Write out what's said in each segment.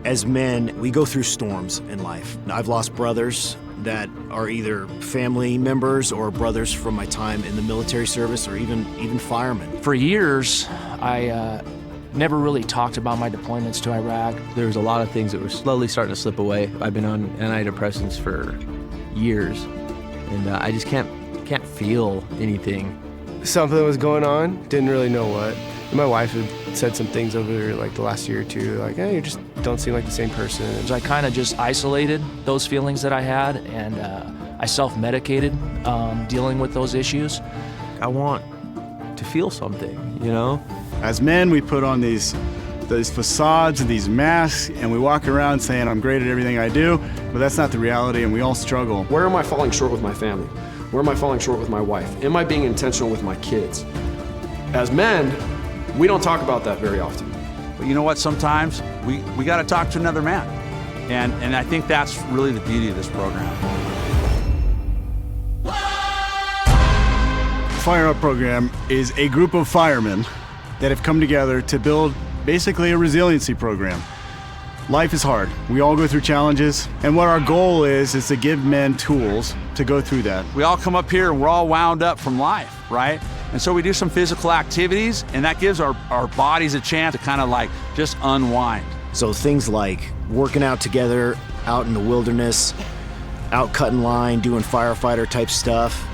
As men, we go through storms in life. I've lost brothers that are either family members or brothers from my time in the military service, or even firemen. For years, I never really talked about my deployments to Iraq. There was a lot of things that were slowly starting to slip away. I've been on antidepressants for years, and I just can't feel anything. Something was going on, didn't really know what. And my wife had said some things over like the last year or two, like, hey, you just don't seem like the same person. So I kind of just isolated those feelings that I had, and I self-medicated dealing with those issues. I want to feel something, you know? As men, we put on these facades and these masks, and we walk around saying, I'm great at everything I do, but that's not the reality, and we all struggle. Where am I falling short with my family? Where am I falling short with my wife? Am I being intentional with my kids? As men, we don't talk about that very often. But you know what, sometimes we got to talk to another man. And I think that's really the beauty of this program. The Fire Up program is a group of firemen that have come together to build basically a resiliency program. Life is hard. We all go through challenges, and what our goal is to give men tools to go through that. We all come up here and we're all wound up from life, right? And so we do some physical activities, and that gives our bodies a chance to kind of like just unwind. So things like working out together out in the wilderness, out cutting line, doing firefighter type stuff,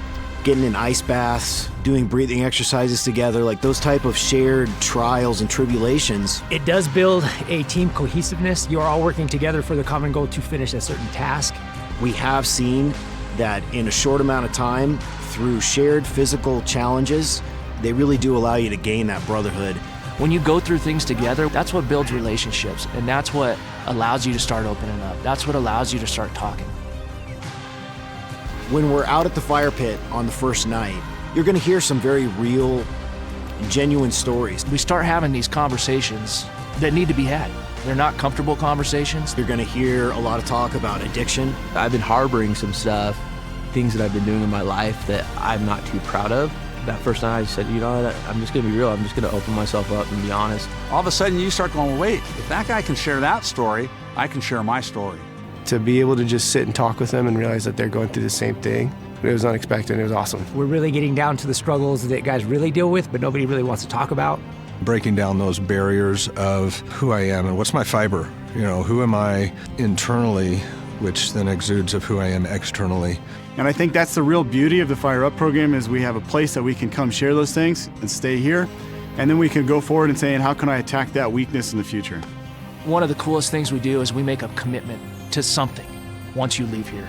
getting in ice baths, doing breathing exercises together, like those type of shared trials and tribulations. It does build a team cohesiveness. You're all working together for the common goal to finish a certain task. We have seen that in a short amount of time, through shared physical challenges, they really do allow you to gain that brotherhood. When you go through things together, that's what builds relationships, and that's what allows you to start opening up. That's what allows you to start talking. When we're out at the fire pit on the first night, you're gonna hear some very real, genuine stories. We start having these conversations that need to be had. They're not comfortable conversations. You're gonna hear a lot of talk about addiction. I've been harboring some stuff, things that I've been doing in my life that I'm not too proud of. That first night I said, you know what, I'm just gonna be real. I'm just gonna open myself up and be honest. All of a sudden you start going, well, wait, if that guy can share that story, I can share my story. To be able to just sit and talk with them and realize that they're going through the same thing, it was unexpected, it was awesome. We're really getting down to the struggles that guys really deal with, but nobody really wants to talk about. Breaking down those barriers of who I am and what's my fiber. You know, who am I internally, which then exudes of who I am externally. And I think that's the real beauty of the Fire Up program, is we have a place that we can come share those things and stay here, and then we can go forward and say, how can I attack that weakness in the future? One of the coolest things we do is we make a commitment to something once you leave here.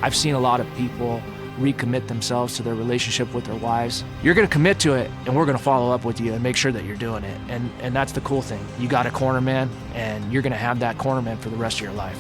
I've seen a lot of people recommit themselves to their relationship with their wives. You're gonna commit to it, and we're gonna follow up with you and make sure that you're doing it. And that's the cool thing. You got a corner man, and you're gonna have that corner man for the rest of your life.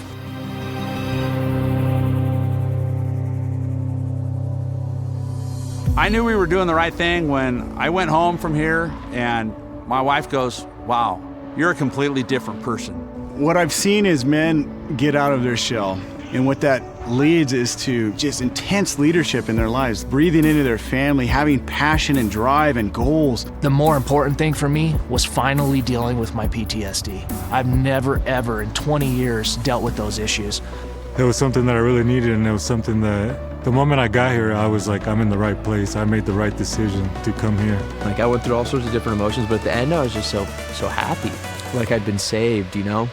I knew we were doing the right thing when I went home from here and my wife goes, wow, you're a completely different person. What I've seen is men get out of their shell, and what that leads is to just intense leadership in their lives, breathing into their family, having passion and drive and goals. The more important thing for me was finally dealing with my PTSD. I've never, ever in 20 years dealt with those issues. It was something that I really needed, and it was something that the moment I got here, I was like, I'm in the right place. I made the right decision to come here. Like, I went through all sorts of different emotions, but at the end I was just so happy. Like I'd been saved, you know?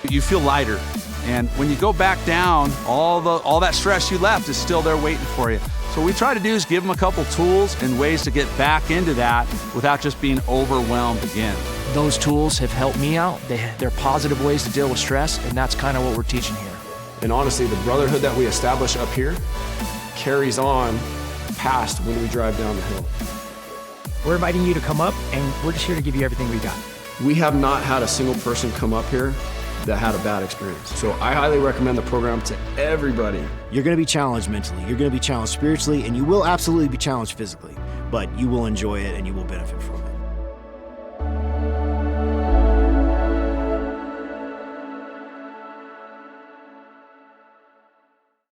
You feel lighter, and when you go back down, all that stress you left is still there waiting for you. So what we try to do is give them a couple tools and ways to get back into that without just being overwhelmed again. Those tools have helped me out. They're positive ways to deal with stress, and that's kind of what we're teaching here. And honestly, the brotherhood that we establish up here carries on past when we drive down the hill. We're inviting you to come up, and we're just here to give you everything we got. We have not had a single person come up here that had a bad experience. So I highly recommend the program to everybody. You're gonna be challenged mentally, you're gonna be challenged spiritually, and you will absolutely be challenged physically, but you will enjoy it and you will benefit from it.